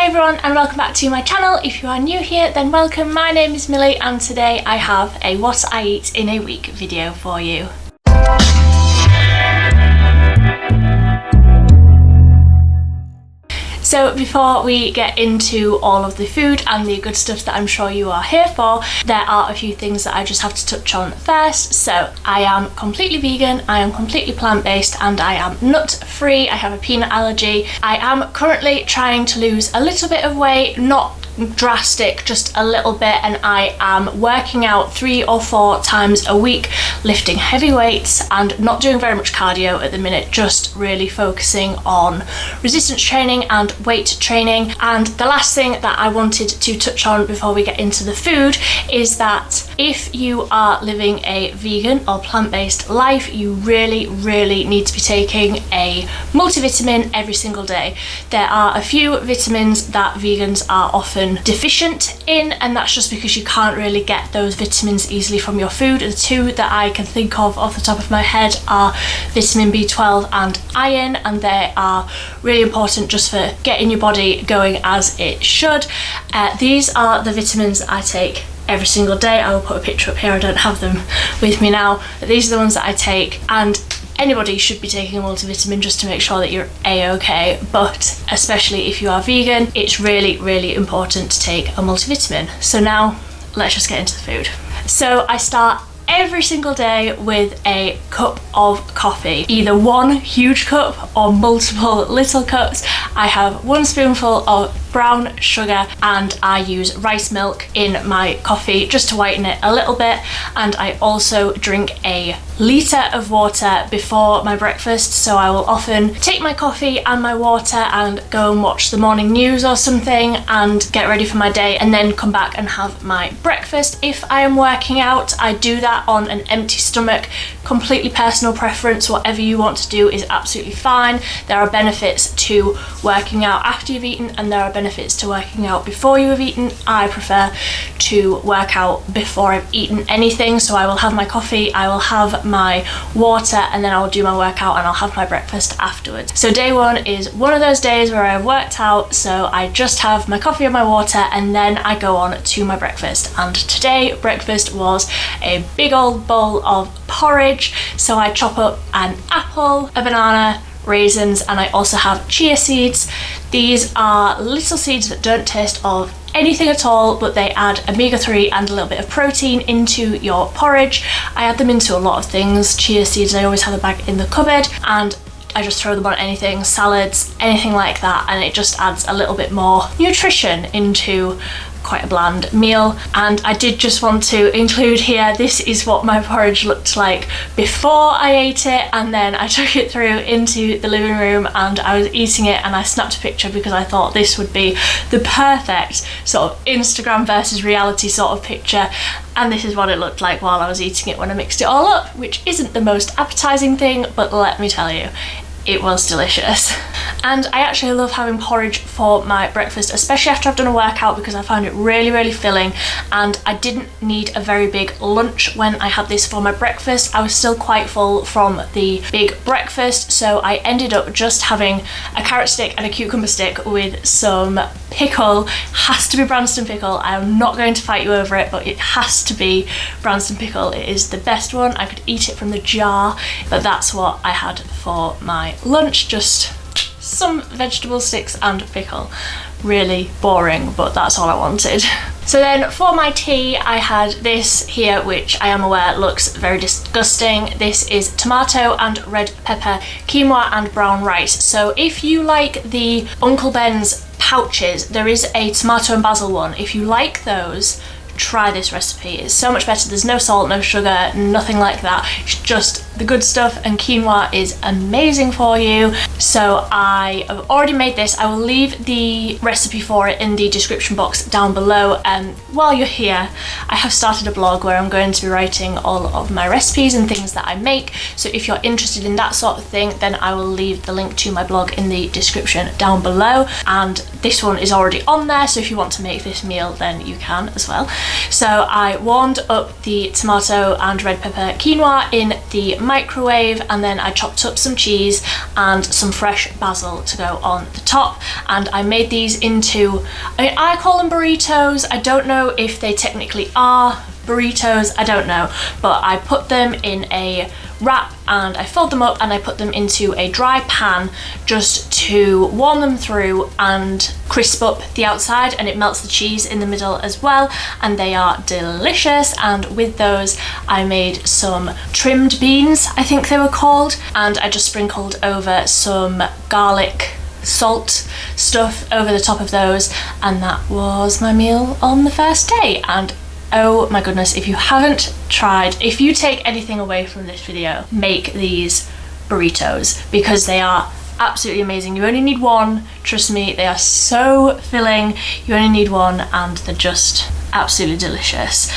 Hey everyone, and welcome back to my channel. If you are new here, then welcome. My name is Millie and today I have a what I eat in a week video for you. So before we get into all of the food and the good stuff that I'm sure you are here for, there are a few things that I just have to touch on first. So I am completely vegan, I am completely plant-based, and I am nut-free. I have a peanut allergy. I am currently trying to lose a little bit of weight, not drastic, just a little bit, and I am working out 3 or 4 times a week, lifting heavy weights and not doing very much cardio at the minute, just really focusing on resistance training and weight training. And the last thing that I wanted to touch on before we get into the food is that if you are living a vegan or plant-based life, you really need to be taking a multivitamin every single day. There are a few vitamins that vegans are often deficient in, and that's just because you can't really get those vitamins easily from your food. The 2 that I can think of off the top of my head are vitamin B12 and iron, and they are really important just for getting your body going as it should. These are the vitamins that I take every single day. I will put a picture up here, I don't have them with me now, but these are the ones that I take, and anybody should be taking a multivitamin just to make sure that you're a-okay, but especially if you are vegan, it's really important to take a multivitamin. So now let's just get into the food. So I start every single day with a cup of coffee, either one huge cup or multiple little cups. I have 1 spoonful of brown sugar and I use rice milk in my coffee just to whiten it a little bit, and I also drink a litre of water before my breakfast. So I will often take my coffee and my water and go and watch the morning news or something and get ready for my day, and then come back and have my breakfast. If I am working out, I do that on an empty stomach, completely personal preference. Whatever you want to do is absolutely fine. There are benefits to working out after you've eaten and there are benefits to working out before you have eaten. I prefer to work out before I've eaten anything, so I will have my coffee, I will have my water, and then I'll do my workout and I'll have my breakfast afterwards. So day 1 is one of those days where I've worked out, so I just have my coffee and my water and then I go on to my breakfast. And today breakfast was a big old bowl of porridge. So I chop up an apple, a banana, raisins, and I also have chia seeds. These are little seeds that don't taste of anything at all, but they add omega-3 and a little bit of protein into your porridge. I add them into a lot of things. Chia seeds, I always have a bag in the cupboard, and I just throw them on anything, salads, anything like that, and it just adds a little bit more nutrition into quite a bland meal. And I did just want to include here, this is what my porridge looked like before I ate it, and then I took it through into the living room and I was eating it, and I snapped a picture because I thought this would be the perfect sort of Instagram versus reality sort of picture. And this is what it looked like while I was eating it when I mixed it all up, which isn't the most appetizing thing, but let me tell you, it was delicious. And I actually love having porridge for my breakfast, especially after I've done a workout, because I found it really filling, and I didn't need a very big lunch when I had this for my breakfast. I was still quite full from the big breakfast, so I ended up just having a carrot stick and a cucumber stick with some pickle. Has to be Branston pickle. I am not going to fight you over it, but it has to be Branston pickle. It is the best one. I could eat it from the jar, but that's what I had for my lunch, just some vegetable sticks and pickle. Really boring, but that's all I wanted. So then for my tea, I had this here, which I am aware looks very disgusting. This is tomato and red pepper, quinoa and brown rice. So if you like the Uncle Ben's pouches, there is a tomato and basil one. If you like those, try this recipe. It's so much better. There's no salt, no sugar, nothing like that. It's just the good stuff, and quinoa is amazing for you. So I have already made this. I will leave the recipe for it in the description box down below, and while you're here, I have started a blog where I'm going to be writing all of my recipes and things that I make. So if you're interested in that sort of thing, then I will leave the link to my blog in the description down below, and this one is already on there, so if you want to make this meal then you can as well. So I warmed up the tomato and red pepper quinoa in the microwave, and then I chopped up some cheese and some fresh basil to go on the top, and I made these into, I call them burritos. I don't know if they technically are burritos, I don't know, but I put them in a wrap and I filled them up and I put them into a dry pan just to warm them through and crisp up the outside, and it melts the cheese in the middle as well, and they are delicious. And with those I made some trimmed beans, I think they were called, and I just sprinkled over some garlic salt stuff over the top of those, and that was my meal on the first day. And oh my goodness, if you haven't tried, if you take anything away from this video, make these burritos, because they are absolutely amazing. You only need one, trust me, they are so filling. You only need one and they're just absolutely delicious.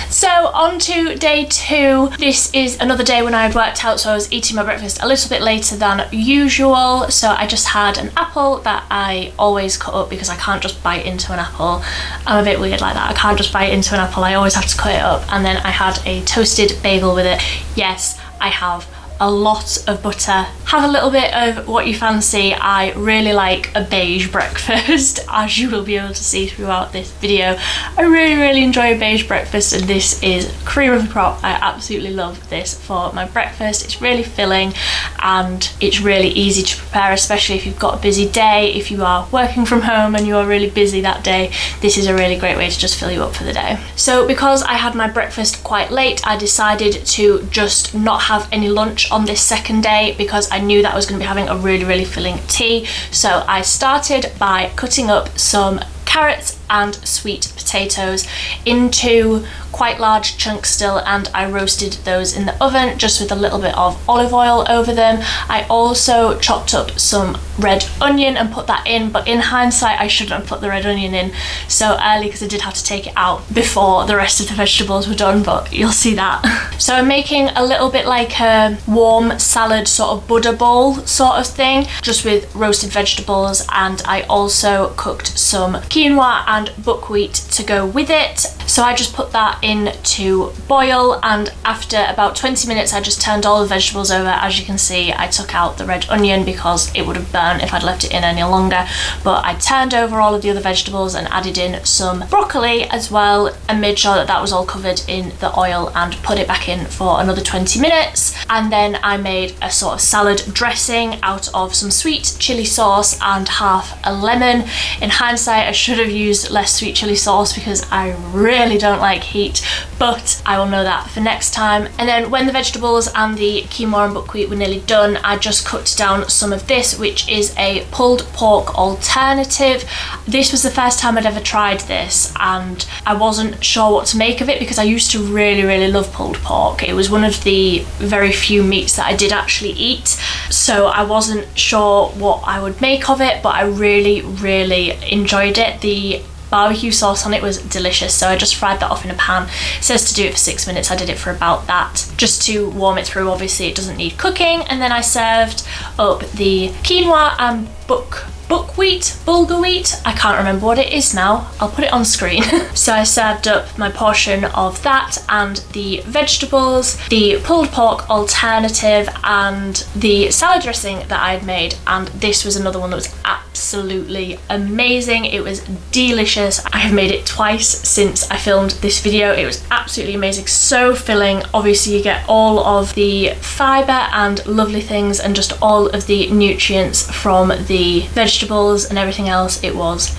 So on to day 2. This is another day when I had worked out, so I was eating my breakfast a little bit later than usual. So I just had an apple that I always cut up because I can't just bite into an apple. I'm a bit weird like that. I can't just bite into an apple, I always have to cut it up. And then I had a toasted bagel with it. Yes, I have a lot of butter. Have a little bit of what you fancy. I really like a beige breakfast, as you will be able to see throughout this video. I really enjoy a beige breakfast, and this is cream of the crop. I absolutely love this for my breakfast. It's really filling and it's really easy to prepare, especially if you've got a busy day. If you are working from home and you are really busy that day, this is a really great way to just fill you up for the day. So because I had my breakfast quite late, I decided to just not have any lunch on this second day because I knew that I was going to be having a really filling tea. So I started by cutting up some carrots and sweet potatoes into quite large chunks still, and I roasted those in the oven just with a little bit of olive oil over them. I also chopped up some red onion and put that in, but in hindsight I shouldn't have put the red onion in so early because I did have to take it out before the rest of the vegetables were done, but you'll see that. So I'm making a little bit like a warm salad sort of Buddha bowl sort of thing, just with roasted vegetables, and I also cooked some quinoa and buckwheat to go with it. So I just put that in to boil, and after about 20 minutes I just turned all the vegetables over. As you can see, I took out the red onion because it would have burnt if I'd left it in any longer, but I turned over all of the other vegetables and added in some broccoli as well and made sure that that was all covered in the oil and put it back in for another 20 minutes. And then I made a sort of salad dressing out of some sweet chili sauce and half a lemon. In hindsight I should have used less sweet chili sauce because I really don't like heat, but I will know that for next time. And then when the vegetables and the quinoa and buckwheat were nearly done, I just cut down some of this, which is a pulled pork alternative. This was the first time I'd ever tried this and I wasn't sure what to make of it because I used to really love pulled pork. It was one of the very few meats that I did actually eat, so I wasn't sure what I would make of it, but I really enjoyed it. The barbecue sauce on it was delicious, so I just fried that off in a pan. It says to do it for 6 minutes. I did it for about that, just to warm it through. Obviously it doesn't need cooking. And then I served up the quinoa and bulgur wheat, I can't remember what it is now, I'll put it on screen. So I served up my portion of that and the vegetables, the pulled pork alternative and the salad dressing that I had made, and this was another one that was absolutely amazing. It was delicious. I have made it twice since I filmed this video. It was absolutely amazing, so filling. Obviously you get all of the fibre and lovely things and just all of the nutrients from the vegetables and everything else. It was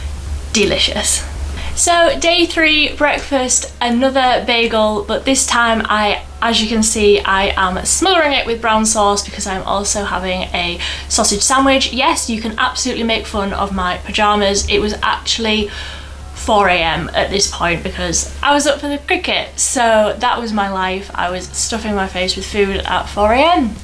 delicious. So day 3 breakfast, another bagel, but this time as you can see, I am smothering it with brown sauce because I'm also having a sausage sandwich. Yes, you can absolutely make fun of my pajamas. It was actually 4 AM at this point because I was up for the cricket, so that was my life. I was stuffing my face with food at 4 AM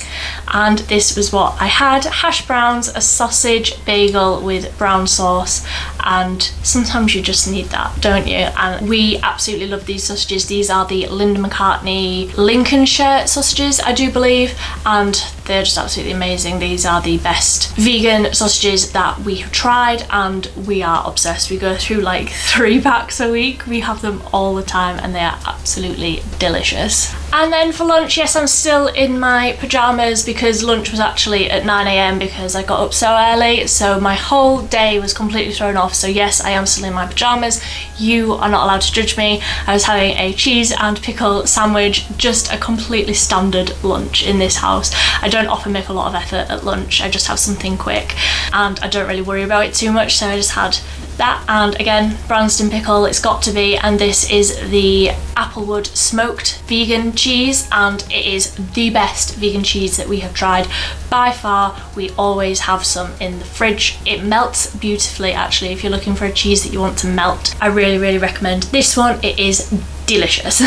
and this was what I had: hash browns, a sausage bagel with brown sauce and sometimes you just need that, don't you? And we absolutely love these sausages. These are the Linda McCartney Lincolnshire sausages, I do believe, and they're just absolutely amazing. These are the best vegan sausages that we have tried, and we are obsessed. We go through like 3 packs a week. We have them all the time and they are absolutely delicious. And then for lunch, yes, I'm still in my pajamas because lunch was actually at 9 a.m. because I got up so early, so my whole day was completely thrown off. So yes, I am still in my pajamas. You are not allowed to judge me. I was having a cheese and pickle sandwich, just a completely standard lunch in this house. I don't often make a lot of effort at lunch. I just have something quick and I don't really worry about it too much, so I just had that, and again, Branston pickle, it's got to be, and this is the Applewood smoked vegan cheese, and it is the best vegan cheese that we have tried by far. We always have some in the fridge. It melts beautifully actually. If you're looking for a cheese that you want to melt, I really recommend this one. It is delicious.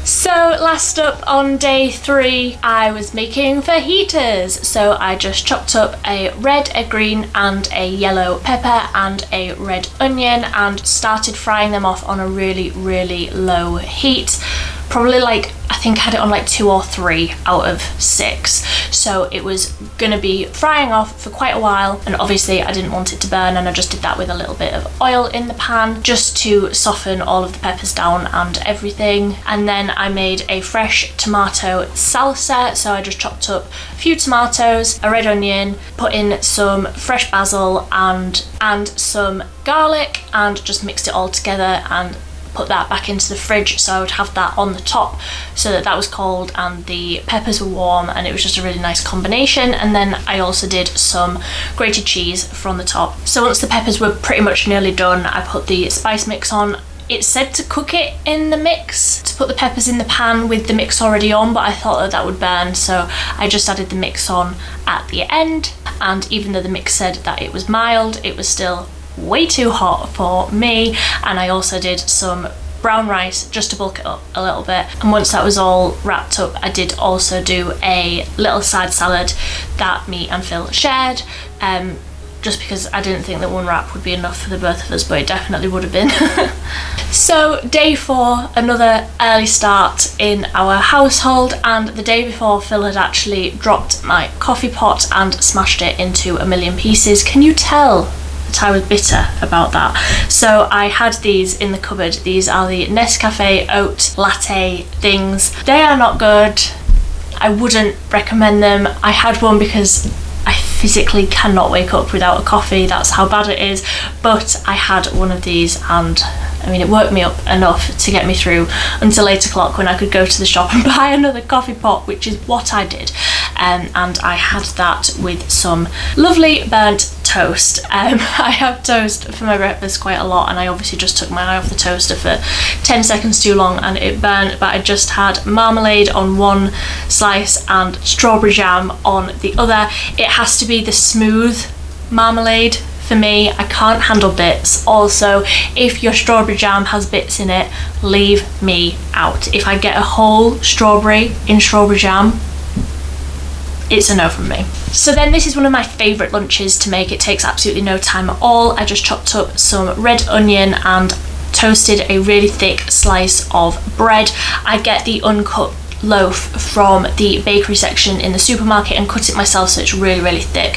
So last up on day 3, I was making fajitas. So I just chopped up a red, a green and a yellow pepper and a red onion and started frying them off on a really low heat. Probably like, I think I had it on like 2 or 3 out of 6. So it was gonna be frying off for quite a while, and obviously I didn't want it to burn, and I just did that with a little bit of oil in the pan just to soften all of the peppers down and everything. And then I made a fresh tomato salsa. So I just chopped up a few tomatoes, a red onion, put in some fresh basil and some garlic, and just mixed it all together and put that back into the fridge, so I would have that on the top so that was cold and the peppers were warm, and it was just a really nice combination. And then I also did some grated cheese from the top. So once the peppers were pretty much nearly done, I put the spice mix on. It said to cook it in the mix, to put the peppers in the pan with the mix already on, but I thought that would burn, so I just added the mix on at the end. And even though the mix said that it was mild, it was still way too hot for me. And I also did some brown rice just to bulk it up a little bit, and once that was all wrapped up, I did also do a little side salad that me and Phil shared, just because I didn't think that one wrap would be enough for the both of us, but it definitely would have been. So day 4, another early start in our household, and the day before Phil had actually dropped my coffee pot and smashed it into a million pieces. Can you tell that I was bitter about that? So I had these in the cupboard. These are the Nescafe oat latte things. They are not good. I wouldn't recommend them. I had one because I physically cannot wake up without a coffee. That's how bad it is. But I had one of these, and I mean, it woke me up enough to get me through until 8 o'clock when I could go to the shop and buy another coffee pot, which is what I did. And I had that with some lovely burnt toast. I have toast for my breakfast quite a lot, and I obviously just took my eye off the toaster for 10 seconds too long and it burnt. But I just had marmalade on one slice and strawberry jam on the other. It has to be the smooth marmalade for me. I can't handle bits. Also, if your strawberry jam has bits in it, leave me out. If I get a whole strawberry in strawberry jam, it's a no from me. So then this is one of my favourite lunches to make. It takes absolutely no time at all. I just chopped up some red onion and toasted a really thick slice of bread. I get the uncut loaf from the bakery section in the supermarket and cut it myself, so it's really thick.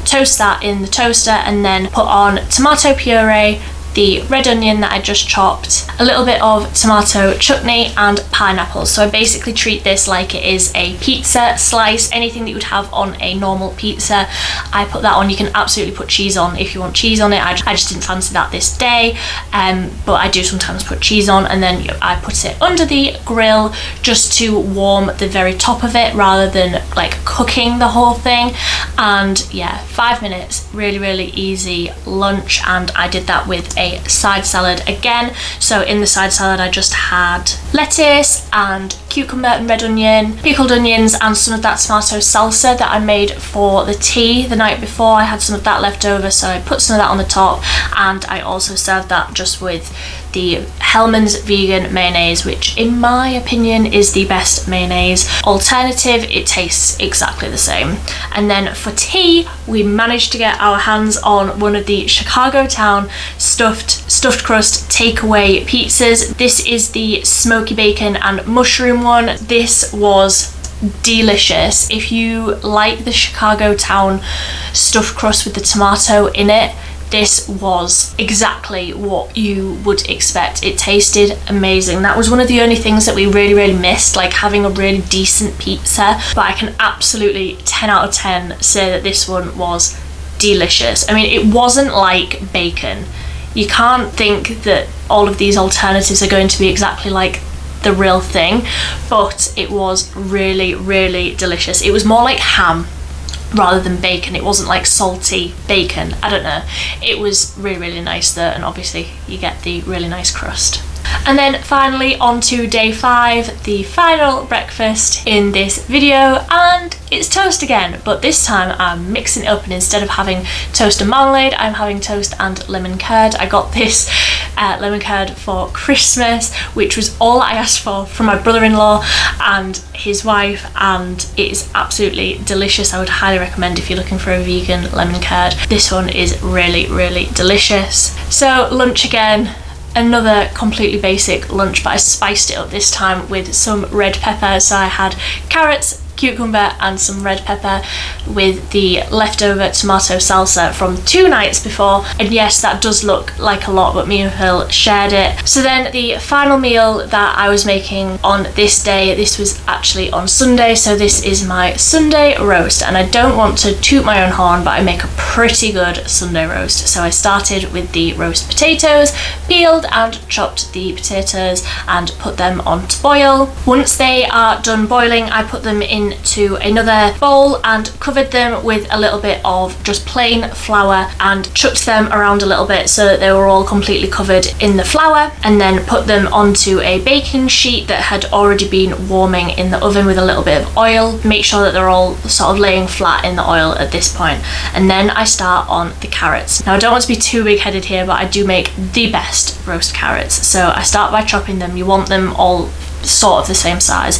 Toast that in the toaster and then put on tomato puree, the red onion that I just chopped, a little bit of tomato chutney and pineapple. So I basically treat this like it is a pizza slice, anything that you would have on a normal pizza. I put that on. You can absolutely put cheese on if you want cheese on it. I just didn't fancy that this day, but I do sometimes put cheese on, and then I put it under the grill just to warm the very top of it rather than like cooking the whole thing. And yeah, 5 minutes, really easy lunch. And I did that with a side salad again. So in the side salad I just had lettuce and cucumber and red onion, pickled onions, and some of that tomato salsa that I made for the tea the night before. I had some of that left over, so I put some of that on the top, and I also served that just with the Hellmann's vegan mayonnaise, which in my opinion is the best mayonnaise alternative. It tastes exactly the same. And then for tea, we managed to get our hands on one of the Chicago Town stuffed crust takeaway pizzas. This is the smoky bacon and mushroom one. This was delicious. If you like the Chicago Town stuffed crust with the tomato in it, this was exactly what you would expect. It tasted amazing. That was one of the only things that we really missed, like having a really decent pizza. But I can absolutely 10 out of 10 say that this one was delicious. I mean, it wasn't like bacon. You can't think that all of these alternatives are going to be exactly like the real thing, but it was really delicious. It was more like ham rather than bacon. It wasn't like salty bacon. I don't know. It was really nice though, and obviously you get the really nice crust. And then finally on to day 5, the final breakfast in this video, and it's toast again, but this time I'm mixing it up, and instead of having toast and marmalade, I'm having toast and lemon curd. I got this lemon curd for Christmas, which was all I asked for from my brother-in-law and his wife, and it is absolutely delicious. I would highly recommend if you're looking for a vegan lemon curd. This one is really delicious. So lunch again. Another completely basic lunch, but I spiced it up this time with some red pepper. So I had carrots, cucumber and some red pepper with the leftover tomato salsa from 2 nights before. And yes, that does look like a lot, but me and Phil shared it. So then the final meal that I was making on this day, this was actually on Sunday, so this is my Sunday roast. And I don't want to toot my own horn, but I make a pretty good Sunday roast. So I started with the roast potatoes, peeled and chopped the potatoes and put them on to boil. Once they are done boiling, I put them into another bowl and covered them with a little bit of just plain flour and chucked them around a little bit so that they were all completely covered in the flour, and then put them onto a baking sheet that had already been warming in the oven with a little bit of oil. Make sure that they're all sort of laying flat in the oil at this point. And then I start on the carrots. Now I don't want to be too big-headed here, but I do make the best roast carrots. So I start by chopping them. You want them all sort of the same size,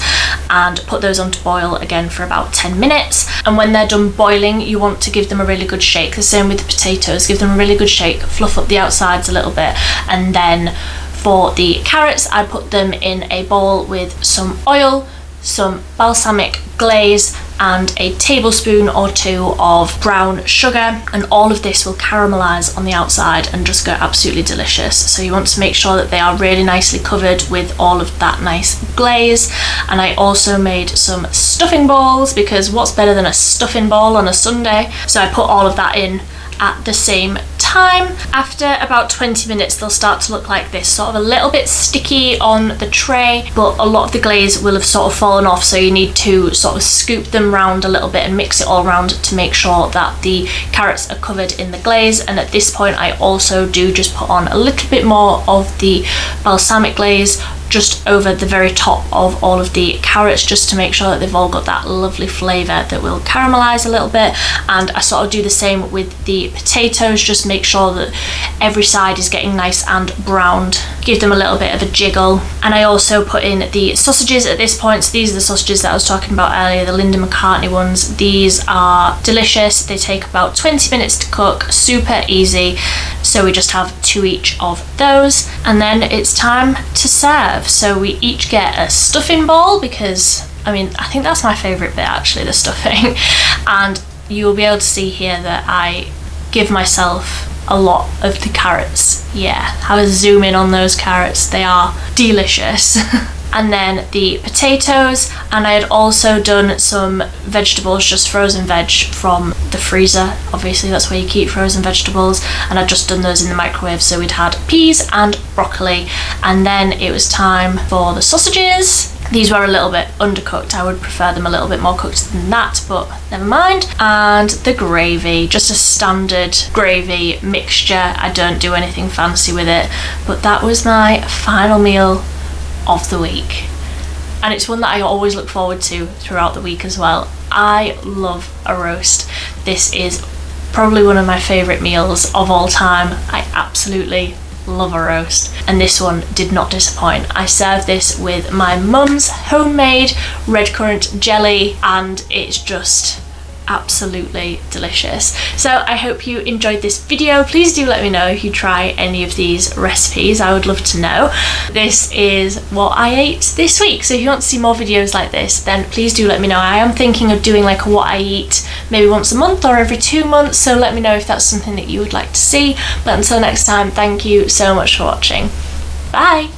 and put those on to boil again for about 10 minutes. And when they're done boiling, you want to give them a really good shake. The same with the potatoes, give them a really good shake, fluff up the outsides a little bit. And then for the carrots, I put them in a bowl with some oil, some balsamic glaze and a tablespoon or 2 of brown sugar, and all of this will caramelize on the outside and just go absolutely delicious. So you want to make sure that they are really nicely covered with all of that nice glaze. And I also made some stuffing balls, because what's better than a stuffing ball on a Sunday? So I put all of that in at the same time. After about 20 minutes, they'll start to look like this, sort of a little bit sticky on the tray, but a lot of the glaze will have sort of fallen off, so you need to sort of scoop them round a little bit and mix it all around to make sure that the carrots are covered in the glaze. And at this point I also do just put on a little bit more of the balsamic glaze just over the very top of all of the carrots, just to make sure that they've all got that lovely flavour that will caramelize a little bit. And I sort of do the same with the potatoes, just make sure that every side is getting nice and browned, give them a little bit of a jiggle. And I also put in the sausages at this point. So these are the sausages that I was talking about earlier, the Linda McCartney ones. These are delicious. They take about 20 minutes to cook, super easy. So we just have 2 each of those, and then it's time to serve. So we each get a stuffing ball, because I mean, I think that's my favourite bit actually, the stuffing. And you'll be able to see here that I give myself a lot of the carrots. Yeah, have a zoom in on those carrots, they are delicious. And then the potatoes, and I had also done some vegetables, just frozen veg from the freezer. Obviously that's where you keep frozen vegetables, and I'd just done those in the microwave. So we'd had peas and broccoli. And then it was time for the sausages. These were a little bit undercooked. I would prefer them a little bit more cooked than that, but never mind. And the gravy, just a standard gravy mixture. I don't do anything fancy with it, but that was my final meal of the week, and it's one that I always look forward to throughout the week as well. I love a roast. This is probably one of my favourite meals of all time. I absolutely love a roast, and this one did not disappoint. I served this with my mum's homemade red currant jelly, and it's just absolutely delicious. So I hope you enjoyed this video. Please do let me know if you try any of these recipes. I would love to know. This is what I ate this week, so if you want to see more videos like this, then please do let me know. I am thinking of doing like a what I eat maybe once a month or every 2 months, so let me know if that's something that you would like to see. But until next time, thank you so much for watching. Bye.